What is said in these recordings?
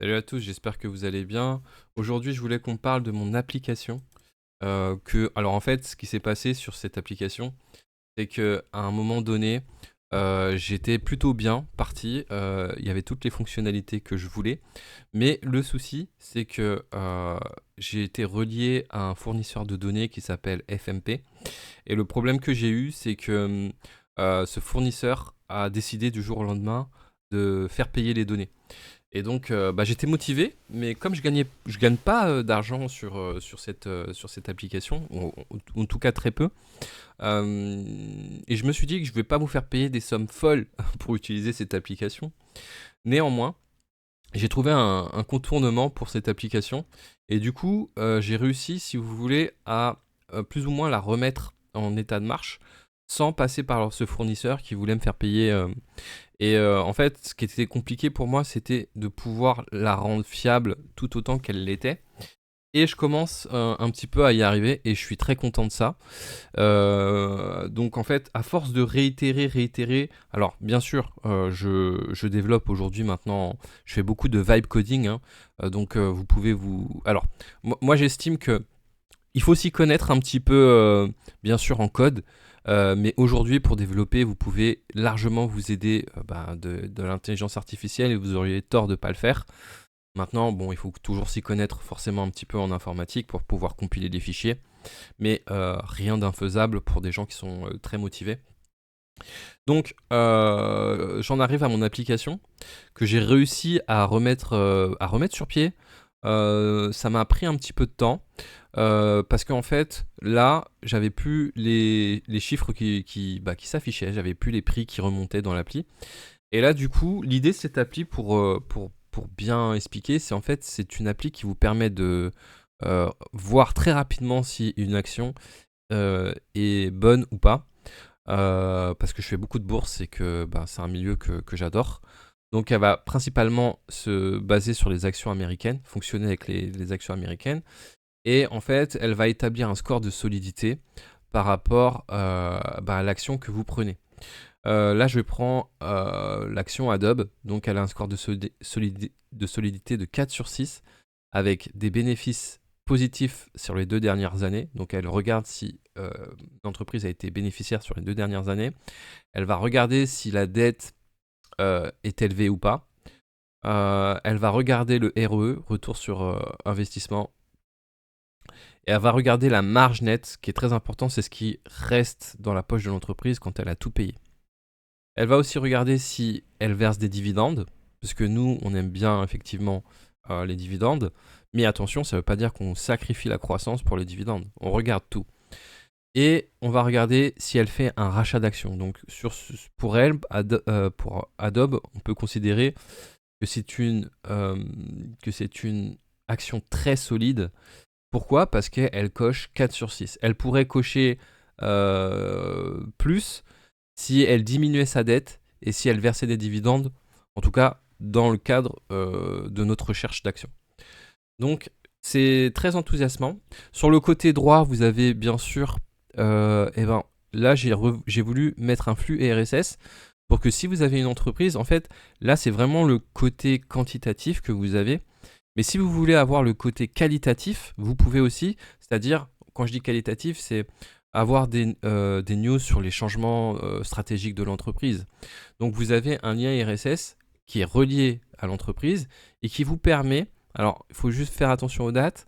Salut à tous, j'espère que vous allez bien. Aujourd'hui, je voulais qu'on parle de mon application. Alors en fait, ce qui s'est passé sur cette application, c'est que à un moment donné, j'étais plutôt bien parti. Il y avait toutes les fonctionnalités que je voulais, mais le souci, c'est que j'ai été relié à un fournisseur de données qui s'appelle FMP. Et le problème que j'ai eu, c'est que ce fournisseur a décidé du jour au lendemain de faire payer les données. Et donc, j'étais motivé, mais comme je gagne pas d'argent sur cette application, ou en tout cas très peu, et je me suis dit que je vais pas vous faire payer des sommes folles pour utiliser cette application. Néanmoins, j'ai trouvé un contournement pour cette application, et du coup, j'ai réussi, si vous voulez, à plus ou moins la remettre en état de marche, sans passer par ce fournisseur qui voulait me faire payer. En fait, ce qui était compliqué pour moi, c'était de pouvoir la rendre fiable tout autant qu'elle l'était. Et je commence un petit peu à y arriver et je suis très content de ça. Donc en fait, à force de réitérer, alors bien sûr, je développe aujourd'hui maintenant, je fais beaucoup de vibe coding, hein. Vous pouvez vous... Alors, moi j'estime que il faut s'y connaître un petit peu, bien sûr, en code. Mais aujourd'hui, pour développer, vous pouvez largement vous aider de l'intelligence artificielle et vous auriez tort de ne pas le faire. Maintenant, bon, il faut toujours s'y connaître forcément un petit peu en informatique pour pouvoir compiler des fichiers. Mais rien d'infaisable pour des gens qui sont très motivés. Donc, j'en arrive à mon application que j'ai réussi à remettre sur pied. Ça m'a pris un petit peu de temps parce qu'en fait, là, j'avais plus les chiffres qui s'affichaient, j'avais plus les prix qui remontaient dans l'appli. Et là, du coup, l'idée de cette appli, pour bien expliquer, c'est en fait, c'est une appli qui vous permet de voir très rapidement si une action est bonne ou pas. Parce que je fais beaucoup de bourses et que c'est un milieu que j'adore. Donc elle va principalement se baser sur les actions américaines, fonctionner avec les actions américaines. Et en fait, elle va établir un score de solidité par rapport à l'action que vous prenez. Là, je prends l'action Adobe. Donc elle a un score de solidité de 4 sur 6 avec des bénéfices positifs sur les 2 dernières années. Donc elle regarde si l'entreprise a été bénéficiaire sur les 2 dernières années. Elle va regarder si la dette est élevée ou pas. Elle va regarder le RE, retour sur investissement. Et elle va regarder la marge nette, ce qui est très important, c'est ce qui reste dans la poche de l'entreprise quand elle a tout payé. Elle va aussi regarder si elle verse des dividendes, parce que nous, on aime bien effectivement les dividendes. Mais attention, ça ne veut pas dire qu'on sacrifie la croissance pour les dividendes. On regarde tout. Et on va regarder si elle fait un rachat d'actions. Donc pour elle, pour Adobe, on peut considérer que c'est une action très solide. Pourquoi ? Parce qu'elle coche 4 sur 6. Elle pourrait cocher plus si elle diminuait sa dette et si elle versait des dividendes, en tout cas dans le cadre de notre recherche d'actions. Donc c'est très enthousiasmant. Sur le côté droit, vous avez bien sûr, là j'ai voulu mettre un flux RSS pour que si vous avez une entreprise, en fait, là c'est vraiment le côté quantitatif que vous avez. Mais si vous voulez avoir le côté qualitatif, vous pouvez aussi, c'est-à-dire, quand je dis qualitatif, c'est avoir des news sur les changements stratégiques de l'entreprise. Donc vous avez un lien RSS qui est relié à l'entreprise et qui vous permet, alors il faut juste faire attention aux dates,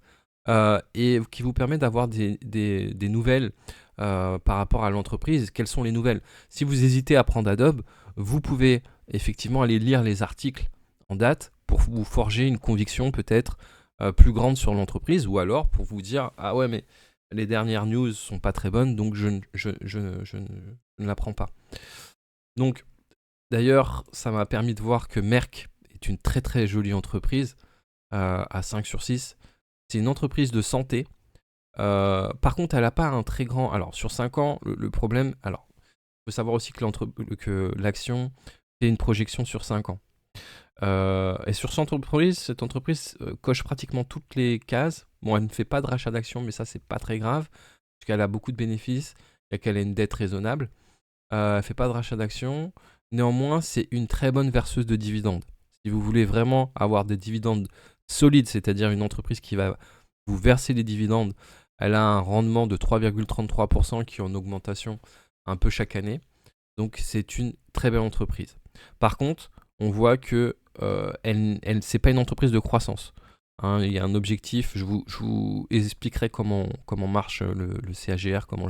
et qui vous permet d'avoir des nouvelles par rapport à l'entreprise. Quelles sont les nouvelles ? Si vous hésitez à prendre Adobe, vous pouvez effectivement aller lire les articles en date pour vous forger une conviction peut-être plus grande sur l'entreprise, ou alors pour vous dire ah ouais, mais les dernières news sont pas très bonnes, donc je ne la prends pas. Donc d'ailleurs, ça m'a permis de voir que Merck est une très très jolie entreprise à 5 sur 6. C'est une entreprise de santé. Par contre, elle n'a pas un très grand... Alors, sur 5 ans, le problème... Alors, il faut savoir aussi que l'action fait une projection sur 5 ans. Et sur cette entreprise coche pratiquement toutes les cases. Bon, elle ne fait pas de rachat d'actions, mais ça, c'est pas très grave, parce qu'elle a beaucoup de bénéfices et qu'elle a une dette raisonnable. Elle ne fait pas de rachat d'actions. Néanmoins, c'est une très bonne verseuse de dividendes. Si vous voulez vraiment avoir des dividendes solides, c'est-à-dire une entreprise qui va vous verser des dividendes, elle a un rendement de 3,33% qui est en augmentation un peu chaque année. Donc c'est une très belle entreprise. Par contre, on voit que c'est pas une entreprise de croissance. Hein, il y a un objectif, je vous expliquerai comment marche le CAGR, comment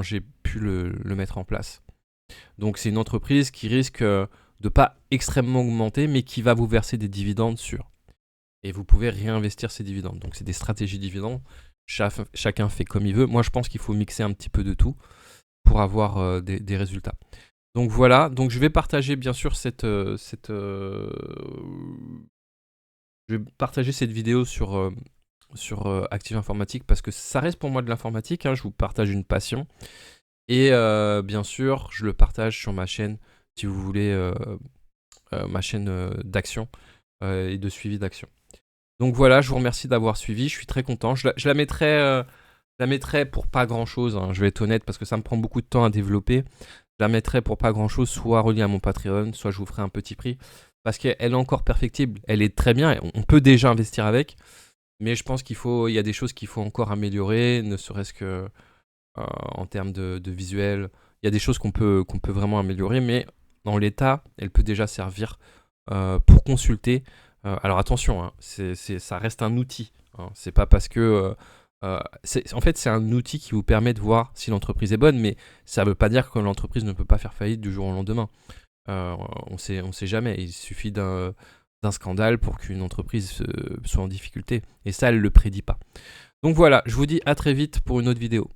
j'ai pu le mettre en place. Donc c'est une entreprise qui risque de pas extrêmement augmenter, mais qui va vous verser des dividendes sûrs. Et vous pouvez réinvestir ces dividendes. Donc c'est des stratégies dividendes. Chacun fait comme il veut. Moi je pense qu'il faut mixer un petit peu de tout pour avoir des résultats. Donc voilà, donc je vais partager bien sûr je vais partager cette vidéo sur Active Informatique parce que ça reste pour moi de l'informatique, hein, je vous partage une passion. Et bien sûr, je le partage sur ma chaîne, si vous voulez, ma chaîne d'action et de suivi d'action. Donc voilà, je vous remercie d'avoir suivi, je suis très content. Je la mettrai pour pas grand chose, hein, je vais être honnête parce que ça me prend beaucoup de temps à développer. Je la mettrai pour pas grand chose, soit reliée à mon Patreon, soit je vous ferai un petit prix. Parce qu'elle est encore perfectible, elle est très bien, on peut déjà investir avec. Mais je pense qu'il y a des choses qu'il faut encore améliorer, ne serait-ce que en termes de visuel. Il y a des choses qu'on peut vraiment améliorer, mais dans l'état, elle peut déjà servir pour consulter. Alors attention, hein, ça reste un outil. Hein, c'est pas parce que... en fait, c'est un outil qui vous permet de voir si l'entreprise est bonne, mais ça ne veut pas dire que l'entreprise ne peut pas faire faillite du jour au lendemain. On sait jamais. Il suffit d'un scandale pour qu'une entreprise soit en difficulté. Et ça, elle ne le prédit pas. Donc voilà, je vous dis à très vite pour une autre vidéo.